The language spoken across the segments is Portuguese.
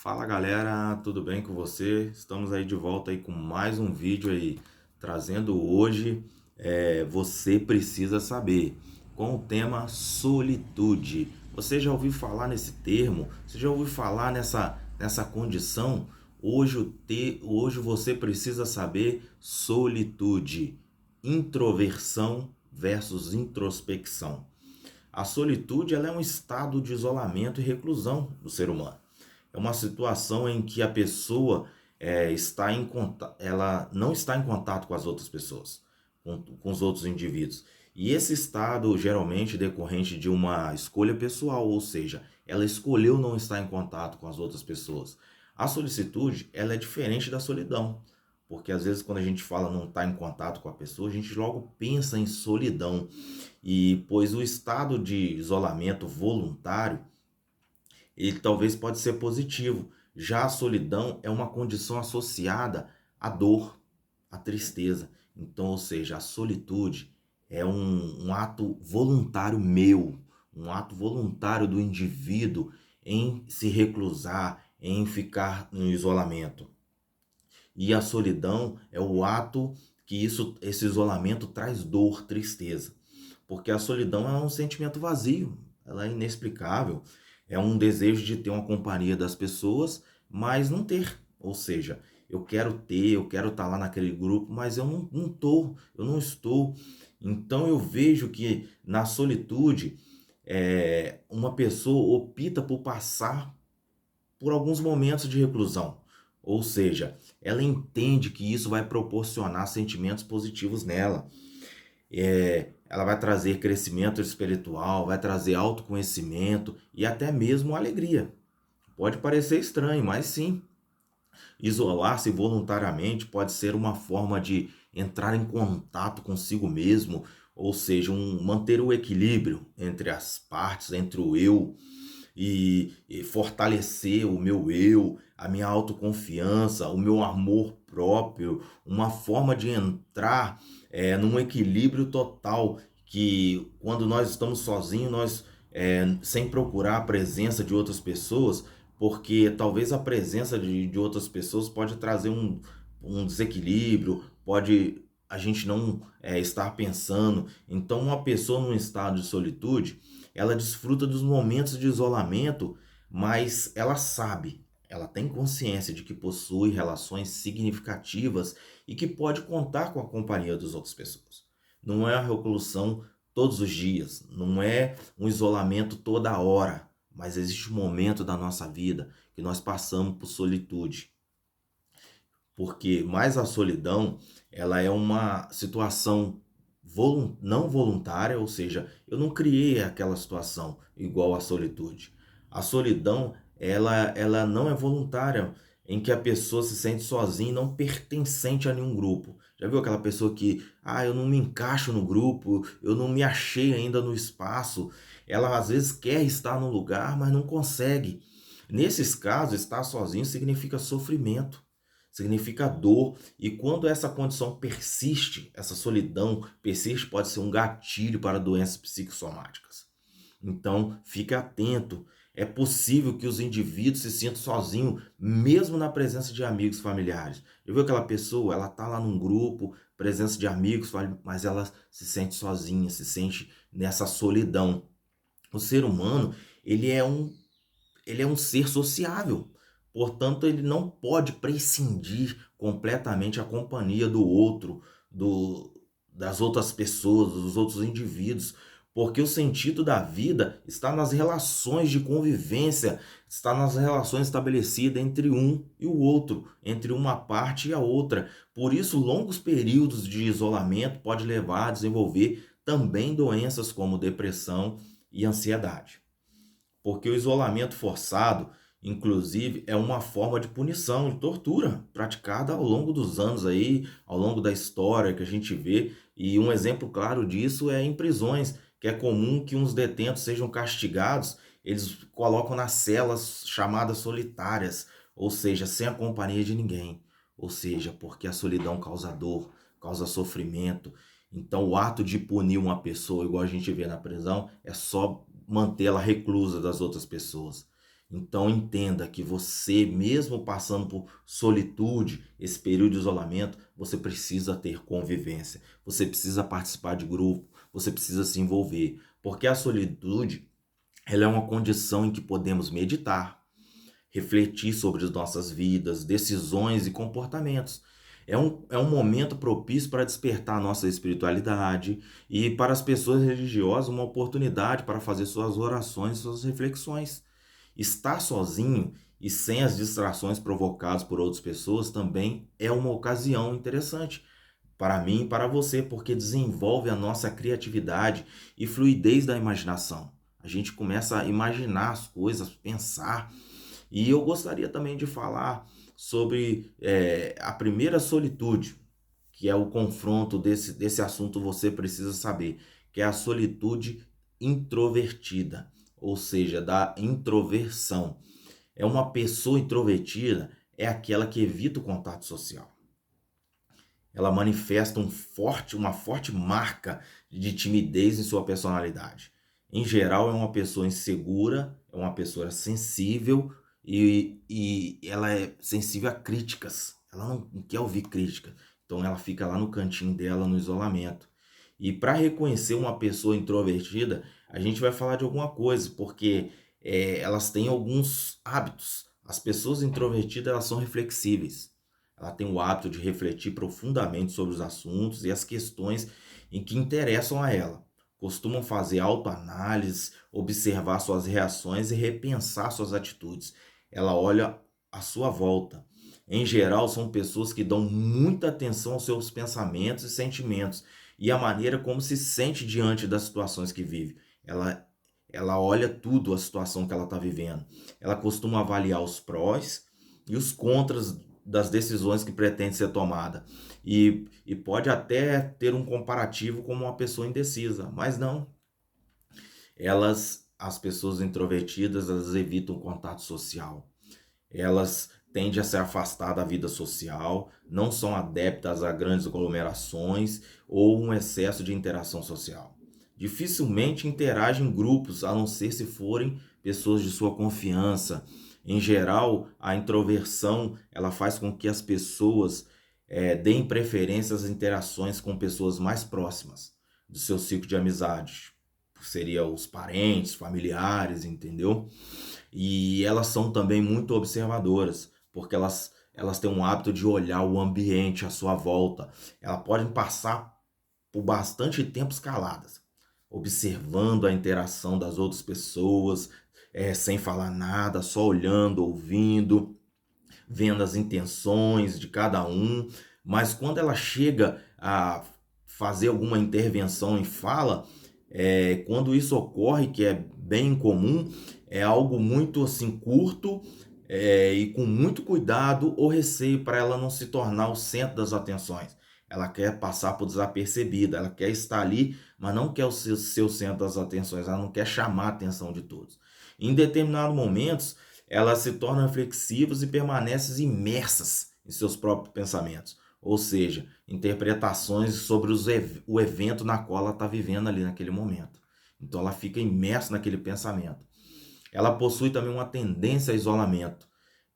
Fala galera, tudo bem com você? Estamos aí de volta aí com mais um vídeo aí, trazendo hoje Você Precisa Saber, com o tema solitude. Você já ouviu falar nesse termo? Você já ouviu falar nessa condição? Hoje você precisa saber solitude, introversão versus introspecção. A solitude ela é um estado de isolamento e reclusão do ser humano. É uma situação em que a pessoa ela não está em contato com as outras pessoas, com os outros indivíduos. E esse estado geralmente decorrente de uma escolha pessoal, ou seja, ela escolheu não estar em contato com as outras pessoas. A solicitude, ela é diferente da solidão, porque às vezes quando a gente fala não estar em contato com a pessoa, a gente logo pensa em solidão. E pois o estado de isolamento voluntário ele talvez pode ser positivo. Já a solidão é uma condição associada à dor, à tristeza. Então, ou seja, a solitude é um ato voluntário meu, um ato voluntário do indivíduo em se reclusar, em ficar no isolamento. E a solidão é o ato que esse isolamento traz dor, tristeza. Porque a solidão é um sentimento vazio, ela é inexplicável. É um desejo de ter uma companhia das pessoas, mas não ter. Ou seja, eu quero estar lá naquele grupo, mas eu não estou. Então eu vejo que na solitude, uma pessoa opta por passar por alguns momentos de reclusão. Ou seja, ela entende que isso vai proporcionar sentimentos positivos nela. Ela vai trazer crescimento espiritual, vai trazer autoconhecimento e até mesmo alegria. Pode parecer estranho, mas sim. Isolar-se voluntariamente pode ser uma forma de entrar em contato consigo mesmo, ou seja, manter o equilíbrio entre as partes, entre o eu e fortalecer o meu eu, a minha autoconfiança, o meu amor próprio, uma forma de entrar num equilíbrio total que quando nós estamos sozinhos, sem procurar a presença de outras pessoas, porque talvez a presença de outras pessoas pode trazer um desequilíbrio, pode a gente não estar pensando. Então, uma pessoa num estado de solitude, ela desfruta dos momentos de isolamento, mas ela sabe, ela tem consciência de que possui relações significativas e que pode contar com a companhia das outras pessoas. Não é a reclusão todos os dias, não é um isolamento toda hora, mas existe um momento da nossa vida que nós passamos por solitude. Porque mais a solidão, ela é uma situação não voluntária, ou seja, eu não criei aquela situação igual a solitude. A solidão, ela não é voluntária, em que a pessoa se sente sozinha e não pertencente a nenhum grupo. Já viu aquela pessoa que, eu não me encaixo no grupo, eu não me achei ainda no espaço. Ela às vezes quer estar no lugar, mas não consegue. Nesses casos, estar sozinho significa sofrimento, significa dor, e quando essa condição persiste, essa solidão persiste, pode ser um gatilho para doenças psicossomáticas. Então, fique atento. É possível que os indivíduos se sintam sozinhos, mesmo na presença de amigos familiares. Eu vi aquela pessoa, ela tá lá num grupo, presença de amigos, mas ela se sente sozinha, se sente nessa solidão. O ser humano, ele é um ele é um ser sociável. Portanto, ele não pode prescindir completamente a companhia do outro, das outras pessoas, dos outros indivíduos, porque o sentido da vida está nas relações de convivência, está nas relações estabelecidas entre um e o outro, entre uma parte e a outra. Por isso, longos períodos de isolamento podem levar a desenvolver também doenças como depressão e ansiedade. Porque o isolamento forçado, inclusive, é uma forma de punição, de tortura, praticada ao longo dos anos aí, ao longo da história que a gente vê. E um exemplo claro disso é em prisões, que é comum que uns detentos sejam castigados, eles colocam nas celas chamadas solitárias, ou seja, sem a companhia de ninguém. Ou seja, porque a solidão causa dor, causa sofrimento. Então, o ato de punir uma pessoa, igual a gente vê na prisão, é só mantê-la reclusa das outras pessoas. Então entenda que você, mesmo passando por solitude, esse período de isolamento, você precisa ter convivência, você precisa participar de grupo, você precisa se envolver, porque a solitude, ela é uma condição em que podemos meditar, refletir sobre as nossas vidas, decisões e comportamentos. É um momento propício para despertar a nossa espiritualidade e para as pessoas religiosas uma oportunidade para fazer suas orações, suas reflexões. Estar sozinho e sem as distrações provocadas por outras pessoas também é uma ocasião interessante para mim e para você, porque desenvolve a nossa criatividade e fluidez da imaginação. A gente começa a imaginar as coisas, pensar. E eu gostaria também de falar sobre a primeira solitude, que é o confronto desse assunto você precisa saber, que é a solitude introvertida, ou seja, da introversão. É uma pessoa introvertida, é aquela que evita o contato social. Ela manifesta uma forte marca de timidez em sua personalidade. Em geral, é uma pessoa insegura, é uma pessoa sensível e ela é sensível a críticas. Ela não quer ouvir críticas. Então, ela fica lá no cantinho dela, no isolamento. E para reconhecer uma pessoa introvertida, a gente vai falar de alguma coisa, porque elas têm alguns hábitos. As pessoas introvertidas, elas são reflexíveis. Ela tem o hábito de refletir profundamente sobre os assuntos e as questões em que interessam a ela. Costumam fazer autoanálise, observar suas reações e repensar suas atitudes. Ela olha à sua volta. Em geral, são pessoas que dão muita atenção aos seus pensamentos e sentimentos e à maneira como se sente diante das situações que vive. Ela olha tudo a situação que ela está vivendo. Ela costuma avaliar os prós e os contras das decisões que pretende ser tomada. E pode até ter um comparativo como uma pessoa indecisa, mas não. As pessoas introvertidas, elas evitam o contato social. Elas tendem a se afastar da vida social, não são adeptas a grandes aglomerações ou um excesso de interação social. Dificilmente interagem em grupos, a não ser se forem pessoas de sua confiança. Em geral, a introversão ela faz com que as pessoas deem preferência às interações com pessoas mais próximas do seu ciclo de amizade. Seria os parentes, familiares, entendeu? E elas são também muito observadoras, porque elas têm um hábito de olhar o ambiente à sua volta. Elas podem passar por bastante tempo caladas, observando a interação das outras pessoas, sem falar nada, só olhando, ouvindo, vendo as intenções de cada um. Mas quando ela chega a fazer alguma intervenção em fala, quando isso ocorre, que é bem comum, é algo muito assim curto e com muito cuidado ou receio para ela não se tornar o centro das atenções. Ela quer passar por desapercebida, ela quer estar ali, mas não quer o seu centro das atenções, ela não quer chamar a atenção de todos. Em determinados momentos, elas se tornam reflexivas e permanecem imersas em seus próprios pensamentos, ou seja, interpretações sobre o evento na qual ela está vivendo ali naquele momento. Então ela fica imersa naquele pensamento. Ela possui também uma tendência a isolamento,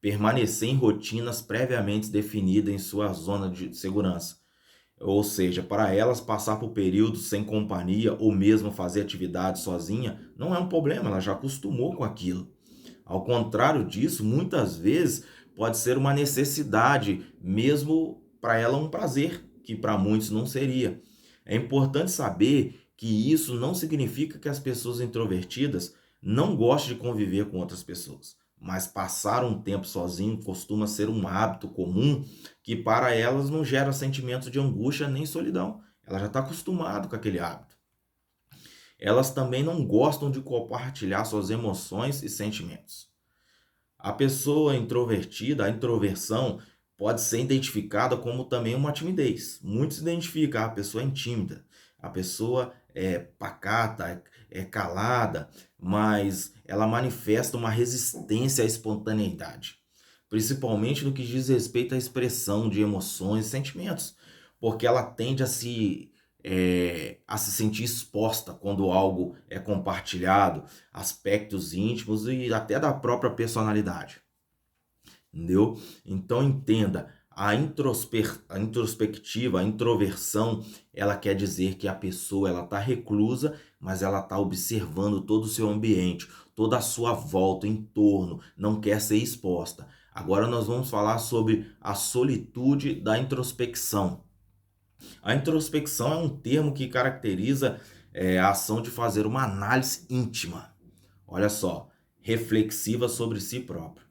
permanecer em rotinas previamente definidas em sua zona de segurança. Ou seja, para elas passar por períodos sem companhia ou mesmo fazer atividade sozinha não é um problema, ela já acostumou com aquilo. Ao contrário disso, muitas vezes pode ser uma necessidade, mesmo para ela um prazer, que para muitos não seria. É importante saber que isso não significa que as pessoas introvertidas não gostem de conviver com outras pessoas, mas passar um tempo sozinho costuma ser um hábito comum que para elas não gera sentimentos de angústia nem solidão. Ela já está acostumada com aquele hábito. Elas também não gostam de compartilhar suas emoções e sentimentos. A pessoa introvertida, a introversão, pode ser identificada como também uma timidez. Muitos identificam a pessoa é tímida, a pessoa é pacata, é calada, mas ela manifesta uma resistência à espontaneidade, principalmente no que diz respeito à expressão de emoções e sentimentos, porque ela tende a se a se sentir exposta quando algo é compartilhado, aspectos íntimos e até da própria personalidade. Entendeu? Então entenda, a introspectiva, a introversão, ela quer dizer que a pessoa ela está reclusa, mas ela está observando todo o seu ambiente, toda a sua volta, em torno, não quer ser exposta. Agora nós vamos falar sobre a solitude da introspecção. A introspecção é um termo que caracteriza a ação de fazer uma análise íntima. Olha só, reflexiva sobre si próprio.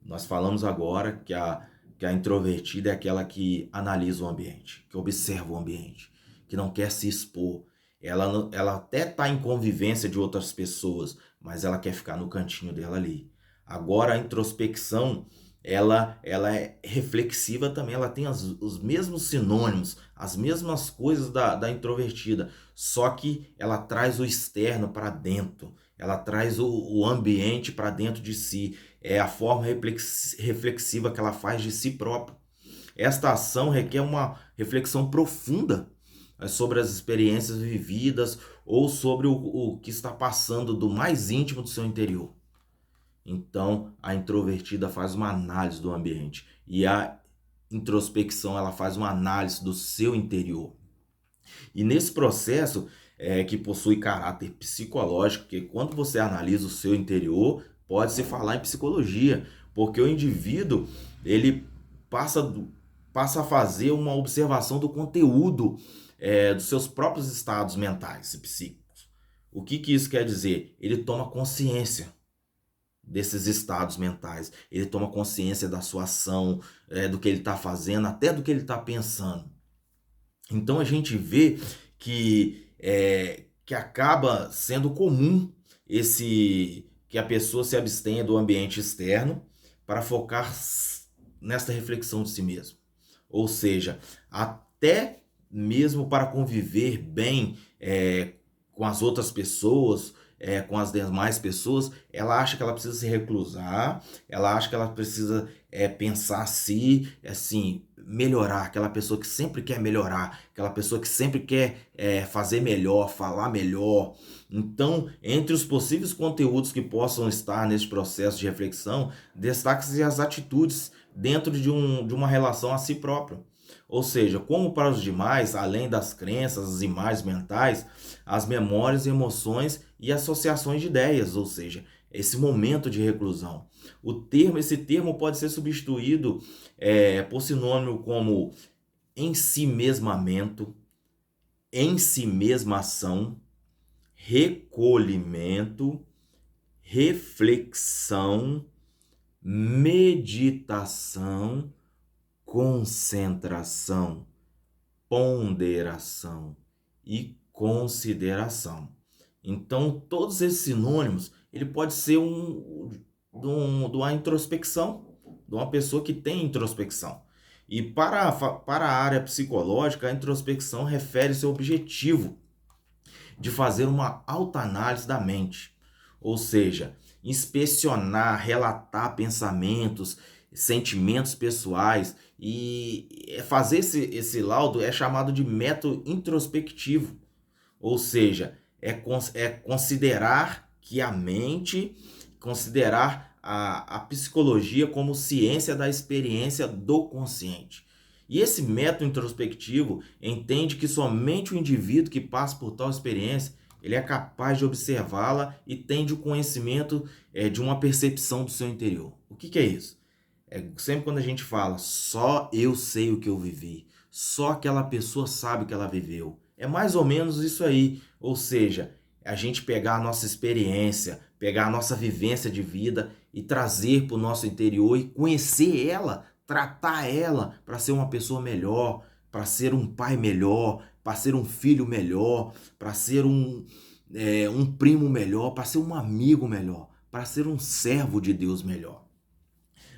Nós falamos agora que a introvertida é aquela que analisa o ambiente, que observa o ambiente, que não quer se expor. Ela até está em convivência de outras pessoas, mas ela quer ficar no cantinho dela ali. Agora, a introspecção, ela é reflexiva também, ela tem os mesmos sinônimos, as mesmas coisas da introvertida, só que ela traz o externo para dentro, ela traz o ambiente para dentro de si, é a forma reflexiva que ela faz de si própria. Esta ação requer uma reflexão profunda sobre as experiências vividas ou sobre o que está passando do mais íntimo do seu interior. Então, a introvertida faz uma análise do ambiente e a introspecção ela faz uma análise do seu interior. E nesse processo que possui caráter psicológico, que quando você analisa o seu interior, pode-se falar em psicologia, porque o indivíduo ele passa a fazer uma observação do conteúdo dos seus próprios estados mentais e psíquicos. O que isso quer dizer? Ele toma consciência desses estados mentais, ele toma consciência da sua ação, do que ele está fazendo, até do que ele está pensando. Então a gente vê que acaba sendo comum que a pessoa se abstenha do ambiente externo para focar nesta reflexão de si mesmo. Ou seja, até mesmo para conviver bem com as outras pessoas, com as demais pessoas, ela acha que ela precisa se reclusar, ela acha que ela precisa pensar assim, melhorar, aquela pessoa que sempre quer melhorar, aquela pessoa que sempre quer fazer melhor, falar melhor. Então, entre os possíveis conteúdos que possam estar nesse processo de reflexão, destaque-se as atitudes dentro de uma relação a si próprio. Ou seja, como para os demais, além das crenças, as imagens mentais, as memórias, emoções e associações de ideias, ou seja, esse momento de reclusão. Esse termo pode ser substituído por sinônimo como ensimesmamento, ensimesmação, recolhimento, reflexão, meditação, concentração, ponderação e consideração. Então, todos esses sinônimos, ele pode ser de uma introspecção, de uma pessoa que tem introspecção. E para a área psicológica, a introspecção refere-se ao objetivo de fazer uma autoanálise da mente, ou seja, inspecionar, relatar pensamentos, sentimentos pessoais e fazer esse laudo é chamado de método introspectivo, ou seja, é considerar que a mente, considerar a psicologia como ciência da experiência do consciente. E esse método introspectivo entende que somente o indivíduo que passa por tal experiência ele é capaz de observá-la e tem o conhecimento de uma percepção do seu interior. O que é isso? Sempre quando a gente fala, só eu sei o que eu vivi, só aquela pessoa sabe o que ela viveu. É mais ou menos isso aí. Ou seja, a gente pegar a nossa experiência, pegar a nossa vivência de vida e trazer para o nosso interior e conhecer ela, tratar ela para ser uma pessoa melhor, para ser um pai melhor, para ser um filho melhor, para ser um primo melhor, para ser um amigo melhor, para ser um servo de Deus melhor.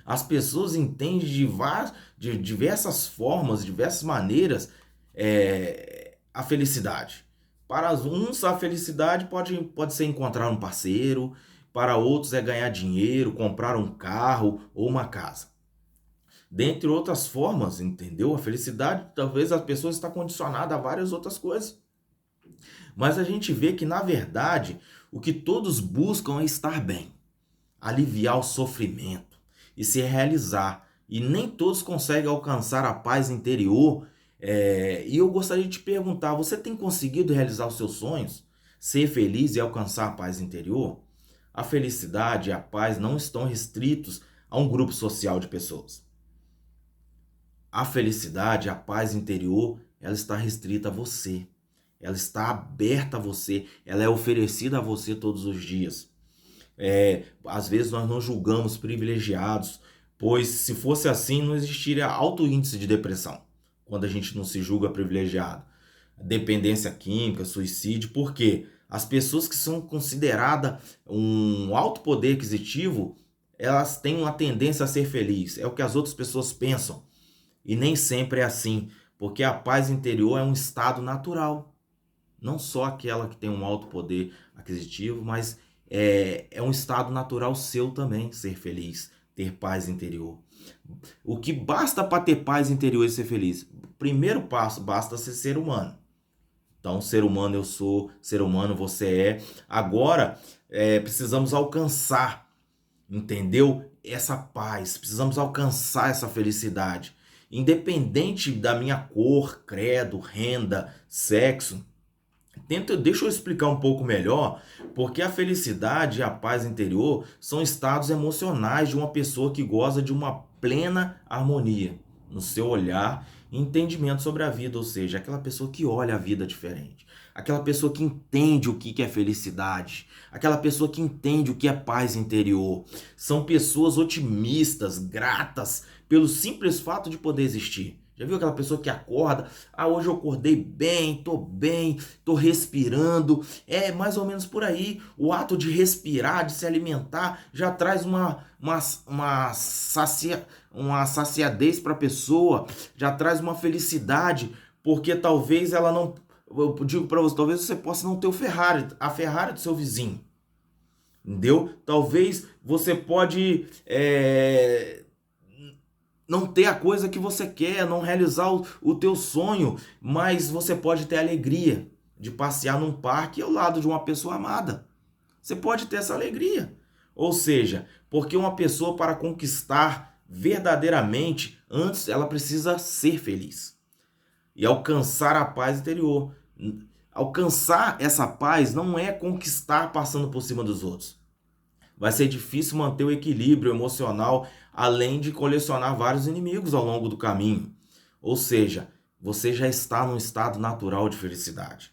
As pessoas entendem de diversas formas, diversas maneiras a felicidade. Para uns, a felicidade pode ser encontrar um parceiro, para outros é ganhar dinheiro, comprar um carro ou uma casa. dentre outras formas, entendeu? A felicidade, talvez a pessoa está condicionada a várias outras coisas. Mas a gente vê que, na verdade, o que todos buscam é estar bem, aliviar o sofrimento e se realizar. E nem todos conseguem alcançar a paz interior. E eu gostaria de te perguntar, você tem conseguido realizar os seus sonhos? Ser feliz e alcançar a paz interior? A felicidade e a paz não estão restritos a um grupo social de pessoas. A felicidade, a paz interior, ela está restrita a você. Ela está aberta a você, ela é oferecida a você todos os dias. Às vezes nós não julgamos privilegiados, pois se fosse assim não existiria alto índice de depressão, quando a gente não se julga privilegiado. Dependência química, suicídio, por quê? As pessoas que são consideradas um alto poder aquisitivo, elas têm uma tendência a ser feliz, é o que as outras pessoas pensam. E nem sempre é assim, porque a paz interior é um estado natural. Não só aquela que tem um alto poder aquisitivo, mas é um estado natural seu também ser feliz, ter paz interior. O que basta para ter paz interior e ser feliz? Primeiro passo, basta ser ser humano. Então, ser humano eu sou, ser humano você é. Agora, precisamos alcançar, entendeu? Essa paz, precisamos alcançar essa felicidade. Independente da minha cor, credo, renda, sexo. Deixa eu explicar um pouco melhor, porque a felicidade e a paz interior são estados emocionais de uma pessoa que goza de uma plena harmonia no seu olhar e entendimento sobre a vida, ou seja, aquela pessoa que olha a vida diferente, aquela pessoa que entende o que é felicidade, aquela pessoa que entende o que é paz interior. São pessoas otimistas, gratas pelo simples fato de poder existir. Já viu aquela pessoa que acorda? Hoje eu acordei bem, tô respirando. É mais ou menos por aí. O ato de respirar, de se alimentar, já traz uma saciadez para a pessoa, já traz uma felicidade, porque talvez ela não. Eu digo para você, talvez você possa não ter a Ferrari do seu vizinho. Entendeu? Talvez você pode. Não ter a coisa que você quer, não realizar o teu sonho, mas você pode ter a alegria de passear num parque ao lado de uma pessoa amada. Você pode ter essa alegria. Ou seja, porque uma pessoa para conquistar verdadeiramente, antes ela precisa ser feliz e alcançar a paz interior. Alcançar essa paz não é conquistar passando por cima dos outros. Vai ser difícil manter o equilíbrio emocional, além de colecionar vários inimigos ao longo do caminho. Ou seja, você já está num estado natural de felicidade.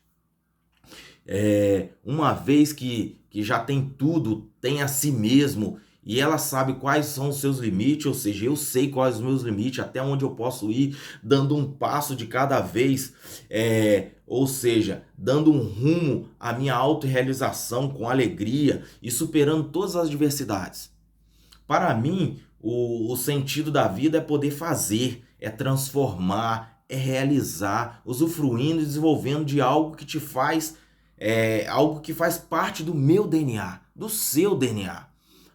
Uma vez que já tem tudo, tem a si mesmo, e ela sabe quais são os seus limites, ou seja, eu sei quais os meus limites, até onde eu posso ir, dando um passo de cada vez, ou seja, dando um rumo à minha autorrealização com alegria e superando todas as adversidades. Para mim, o sentido da vida é poder fazer, é transformar, é realizar, usufruindo e desenvolvendo de algo que te faz, algo que faz parte do meu DNA, do seu DNA.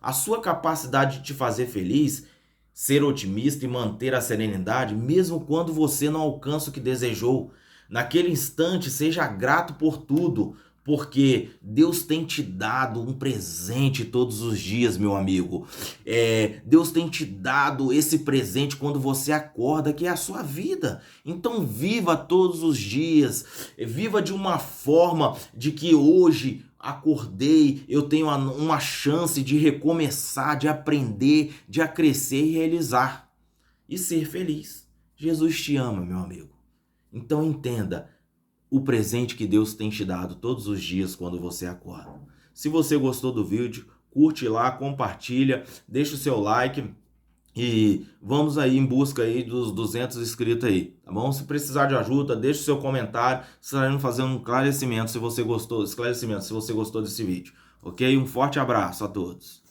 A sua capacidade de te fazer feliz, ser otimista e manter a serenidade, mesmo quando você não alcança o que desejou. Naquele instante, seja grato por tudo, porque Deus tem te dado um presente todos os dias, meu amigo. Deus tem te dado esse presente quando você acorda, que é a sua vida. Então viva todos os dias, viva de uma forma de que hoje acordei, eu tenho uma chance de recomeçar, de aprender, de crescer e realizar e ser feliz. Jesus te ama, meu amigo. Então entenda o presente que Deus tem te dado todos os dias quando você acorda. Se você gostou do vídeo, curte lá, compartilha, deixa o seu like e vamos aí em busca aí dos 200 inscritos aí, tá bom? Se precisar de ajuda, deixa o seu comentário, estaremos fazendo um esclarecimento se você gostou desse vídeo, ok? Um forte abraço a todos.